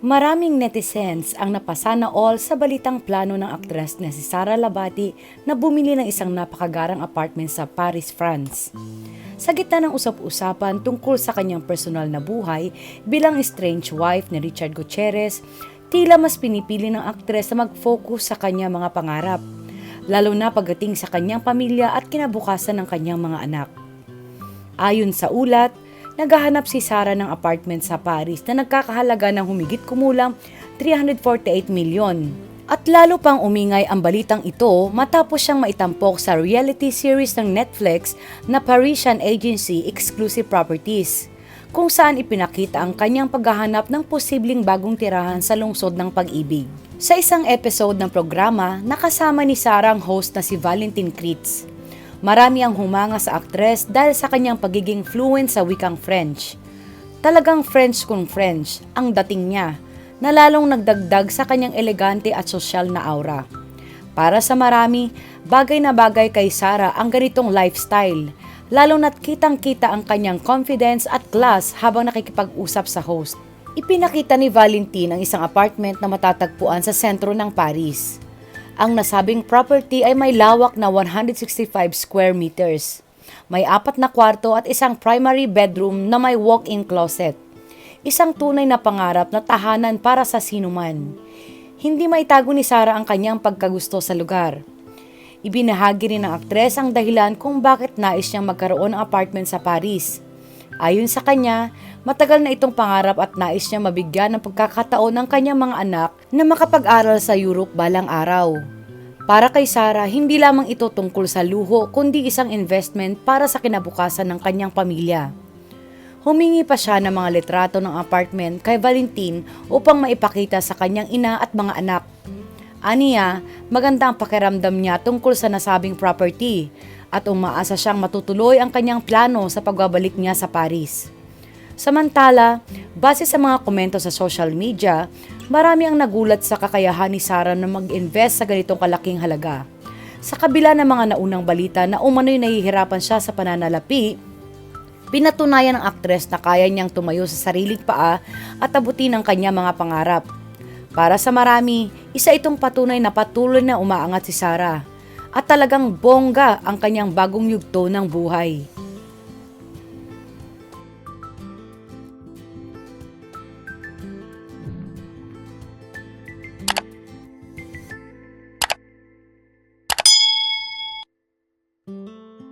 Maraming netizens ang napasana all sa balitang plano ng aktres na si Sara Labati na bumili ng isang napakagarang apartment sa Paris, France. Sa gitna ng usap-usapan tungkol sa kanyang personal na buhay bilang estranged wife ni Richard Gutierrez, tila mas pinipili ng aktres na mag-focus sa kanyang mga pangarap, lalo na pagdating sa kanyang pamilya at kinabukasan ng kanyang mga anak. Ayon sa ulat, naghahanap si Sara ng apartment sa Paris na nagkakahalaga ng humigit kumulang 348 milyon. At lalo pang umingay ang balitang ito matapos siyang maitampok sa reality series ng Netflix na Parisian Agency Exclusive Properties, kung saan ipinakita ang kanyang paghahanap ng posibleng bagong tirahan sa lungsod ng Pag-ibig. Sa isang episode ng programa, nakasama ni Sara ang host na si Valentin Critz. Marami ang humanga sa aktres dahil sa kanyang pagiging fluent sa wikang French. Talagang French kung French ang dating niya, na lalong nagdagdag sa kanyang elegante at sosyal na aura. Para sa marami, bagay na bagay kay Sara ang ganitong lifestyle, lalo na't kitang-kita ang kanyang confidence at class habang nakikipag-usap sa host. Ipinakita ni Valentin ang isang apartment na matatagpuan sa sentro ng Paris. Ang nasabing property ay may lawak na 165 square meters. May 4 na kwarto at isang primary bedroom na may walk-in closet. Isang tunay na pangarap na tahanan para sa sinuman. Hindi maitago ni Sara ang kanyang pagkagusto sa lugar. Ibinahagi rin ng aktres ang dahilan kung bakit nais niyang magkaroon ng apartment sa Paris. Ayon sa kanya, matagal na itong pangarap at nais niya mabigyan ng pagkakataon ng kanyang mga anak na makapag-aral sa Europe balang araw. Para kay Sara, hindi lamang ito tungkol sa luho kundi isang investment para sa kinabukasan ng kanyang pamilya. Humingi pa siya ng mga litrato ng apartment kay Valentin upang maipakita sa kanyang ina at mga anak. Aniya, maganda ang pakiramdam niya tungkol sa nasabing property at umaasa siyang matutuloy ang kanyang plano sa pagbabalik niya sa Paris. Samantala, base sa mga komento sa social media, marami ang nagulat sa kakayahan ni Sara na mag-invest sa ganitong kalaking halaga. Sa kabila ng mga naunang balita na umano'y nahihirapan siya sa pananalapi, pinatunayan ng aktres na kaya niyang tumayo sa sariling paa at abutin ang kanyang mga pangarap. Para sa marami, isa itong patunay na patuloy na umaangat si Sara at talagang bongga ang kanyang bagong yugto ng buhay.